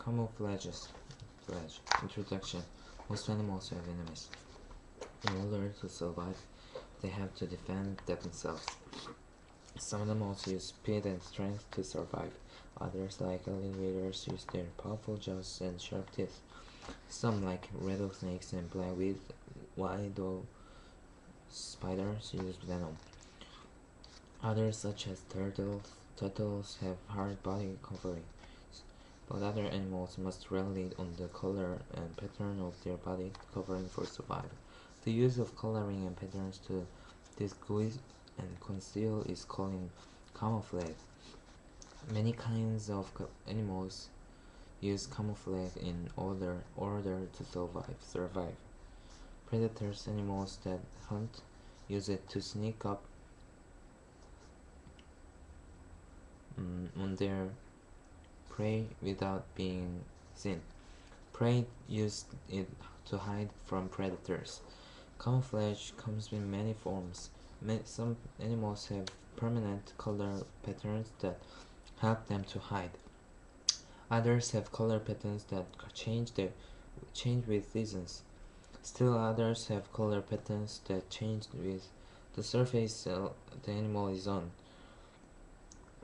Camouflage. Introduction. Most animals have enemies. In order to survive, they have to defend themselves. Some animals use speed and strength to survive. Others, like alligators, use their powerful jaws and sharp teeth. Some, like rattlesnakes and black widow spiders, use venom. Others, such as turtles have hard body coverings, but other animals must rely on the color and pattern of their body covering for survival. The use of coloring and patterns to disguise and conceal is called camouflage. Many kinds of animals use camouflage in order to survive. Predators, animals that hunt, use it to sneak up on their prey without being seen. Prey use it to hide from predators. Camouflage comes in many forms. Some animals have permanent color patterns that help them to hide. Others have color patterns that change with seasons. Still others have color patterns that change with the surface the animal is on.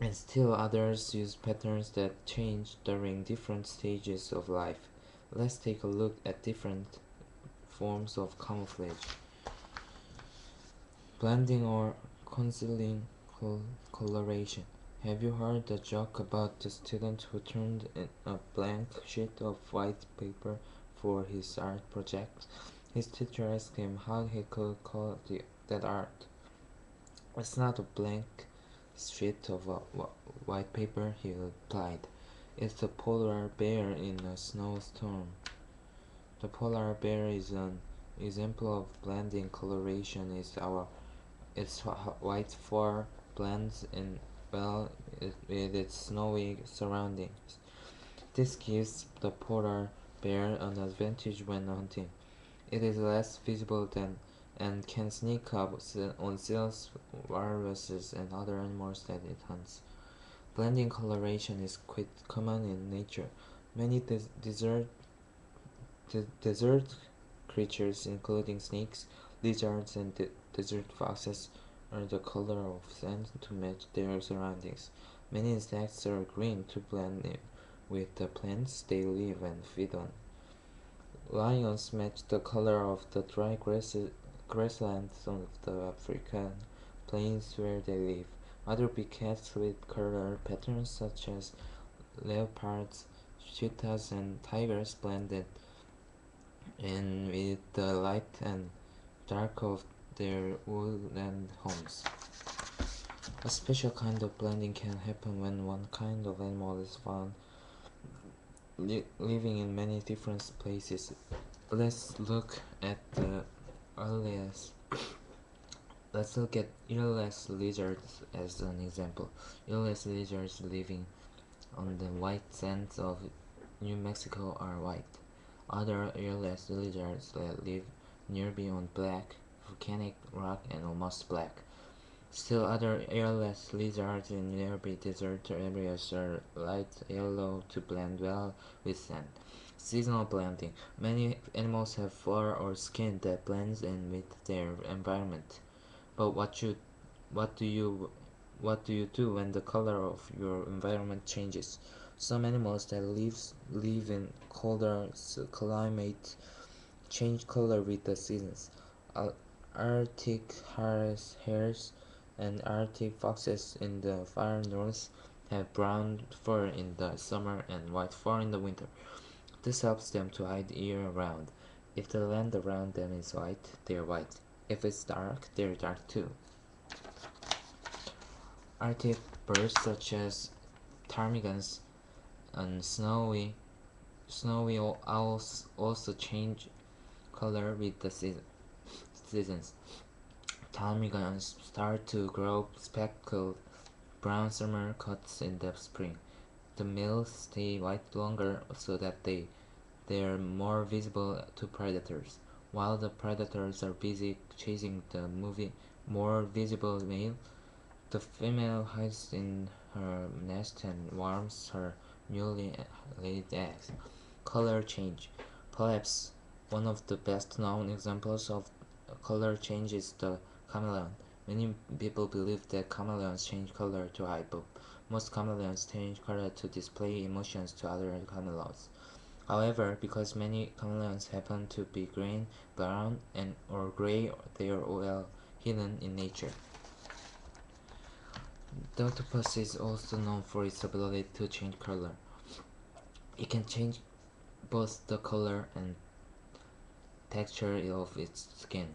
And still others use patterns that change during different stages of life. Let's take a look at different forms of camouflage. Blending or concealing coloration. Have you heard the joke about the student who turned in a blank sheet of white paper for his art project? His teacher asked him how he could call that art. It's not a blank sheet of white paper, he replied. It's a polar bear in a snowstorm. The polar bear is an example of blending coloration. Its white fur blends in well with its snowy surroundings. This gives the polar bear an advantage when hunting. It is less visible than and can sneak up on seals, walruses, and other animals that it hunts. Blending coloration is quite common in nature. Many desert creatures, including snakes, lizards, and desert foxes, are the color of sand to match their surroundings. Many insects are green to blend in with the plants they live and feed on. Lions match the color of the dry grasslands of the African plains where they live. Other big cats with color patterns such as leopards, cheetahs, and tigers blend in with the light and dark of their woodland homes. A special kind of blending can happen when one kind of animal is found living in many different places. Let's look at earless lizards as an example. Earless lizards living on the white sands of New Mexico are white. Other earless lizards that live nearby on black, volcanic rock and almost black. Still other earless lizards in nearby desert areas are light yellow to blend well with sand. Seasonal blending. Many animals have fur or skin that blends in with their environment. But what do you do when the color of your environment changes? Some animals that live in colder climates change color with the seasons. Arctic hares and Arctic foxes in the far north have brown fur in the summer and white fur in the winter. This helps them to hide year-round. If the land around them is white, they're white. If it's dark, they're dark too. Arctic birds such as ptarmigans and snowy owls also change color with the seasons. Ptarmigans start to grow speckled brown summer coats in the spring. The males stay white longer so that they're more visible to predators. While the predators are busy chasing the more visible male, the female hides in her nest and warms her newly laid eggs. Color change. Perhaps one of the best known examples of color change is the chameleon. Many people believe that chameleons change color to hide, but most chameleons change color to display emotions to other chameleons. However, because many chameleons happen to be green, brown, or gray, they are well hidden in nature. The octopus is also known for its ability to change color. It can change both the color and texture of its skin.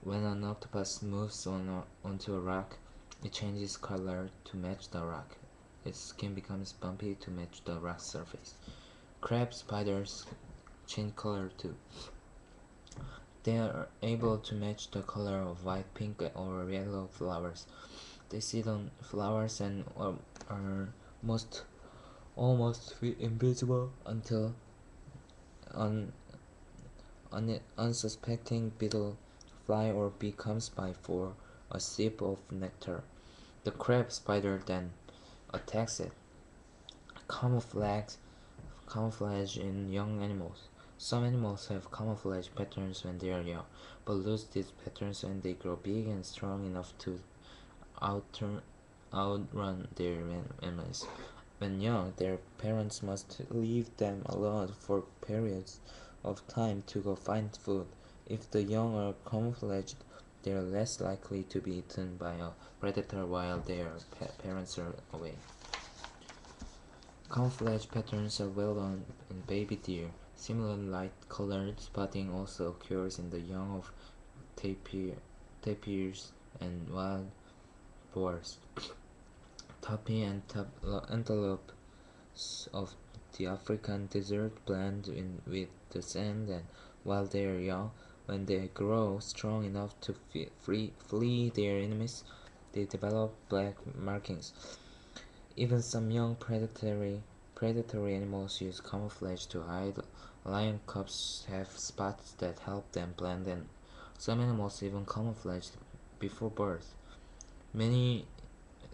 When an octopus moves onto a rock, it changes color to match the rock. Its skin becomes bumpy to match the rock's surface. Crab spiders change color too. They are able to match the color of white, pink, or yellow flowers. They sit on flowers and are almost invisible until an unsuspecting beetle fly or bee comes by for a sip of nectar. The crab spider then attacks it. Camouflage in young animals. Some animals have camouflage patterns when they are young, but lose these patterns when they grow big and strong enough to outrun their enemies. When young, their parents must leave them alone for periods of time to go find food. If the young are camouflaged, they are less likely to be eaten by a predator while their parents are away. Camouflage patterns are well known in baby deer. Similar light-colored spotting also occurs in the young of tapirs and wild boars. Tupi and antelopes of the African desert blend in with the sand, and while they are young, when they grow strong enough to flee their enemies, they develop black markings. Even some young predatory animals use camouflage to hide. Lion cubs have spots that help them blend in. Some animals even camouflage before birth. Many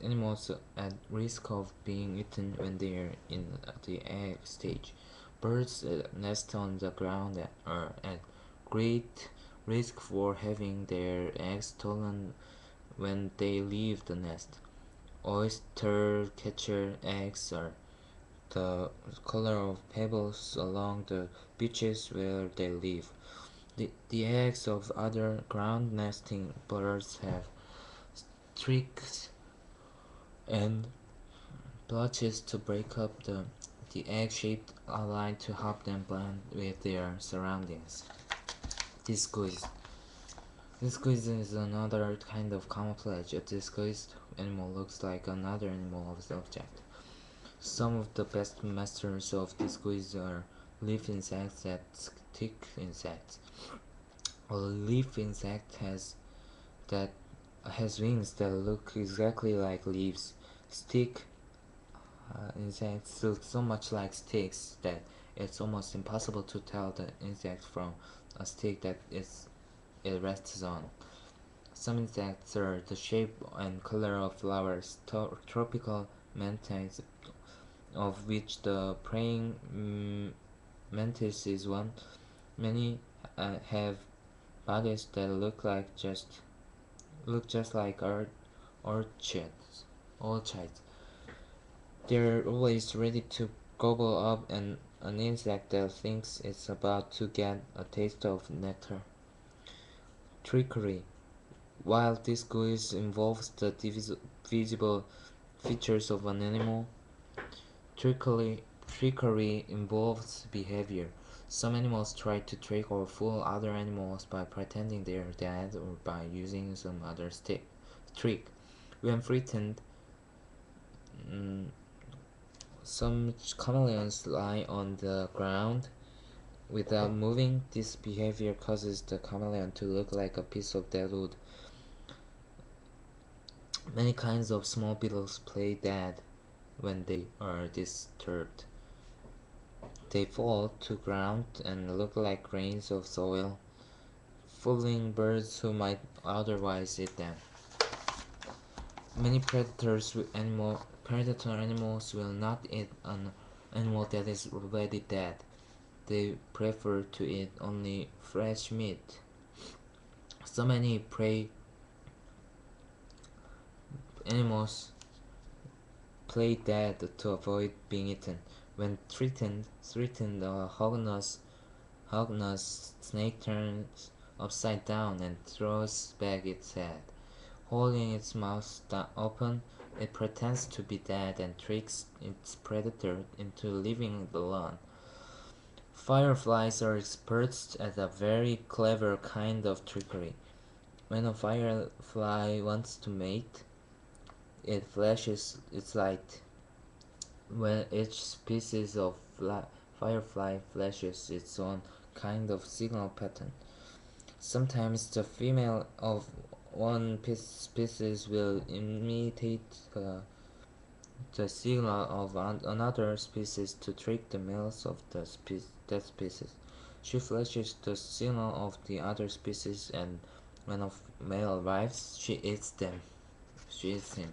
animals at risk of being eaten when they are in the egg stage. Birds nest on the ground and are at great risk for having their eggs stolen when they leave the nest. Oyster catcher eggs are the color of pebbles along the beaches where they live. The eggs of other ground nesting birds have streaks and blotches to break up the egg-shaped outline to help them blend with their surroundings. Disguise. Disguise is another kind of camouflage. A disguised animal looks like another animal object. Some of the best masters of disguise are leaf insects and stick insects. A leaf insect that has wings that look exactly like leaves. Stick insects look so much like sticks that it's almost impossible to tell the insect from a stick that it rests on. Some insects are the shape and color of flowers. Tropical mantids, of which the praying mantis is one. Many have bodies that look just like orchids. They're always ready to gobble up an insect that thinks it's about to get a taste of nectar. Trickery. While disguise involves the visible features of an animal, trickery involves behavior. Some animals try to trick or fool other animals by pretending they are dead or by using some other trick. When frightened, some chameleons lie on the ground without moving. This behavior causes the chameleon to look like a piece of dead wood. Many kinds of small beetles play dead when they are disturbed. They fall to ground and look like grains of soil, fooling birds who might otherwise eat them. Many Predator animals will not eat an animal that is already dead. They prefer to eat only fresh meat. So many prey animals play dead to avoid being eaten. When threatened, a hognose snake turns upside down and throws back its head. Holding its mouth open, it pretends to be dead and tricks its predator into leaving it alone. Fireflies are experts at a very clever kind of trickery. When a firefly wants to mate, it flashes its light. When each species of firefly flashes its own kind of signal pattern. Sometimes the female of one species will imitate the signal of another species to trick the males of that species. She flashes the signal of the other species, and when a male arrives, she eats them. She eats him.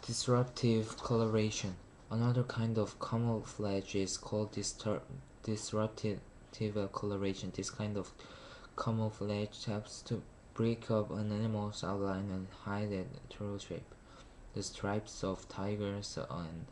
Disruptive coloration. Another kind of camouflage is called disruptive coloration. This kind of camouflage helps to break up an animal's outline and hide its true shape. The stripes of tigers and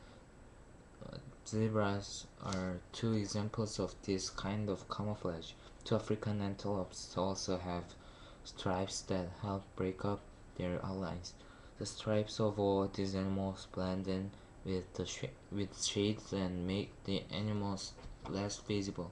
zebras are two examples of this kind of camouflage. Two African antelopes also have stripes that help break up their outlines. The stripes of all these animals blend in with shades and make the animals less visible.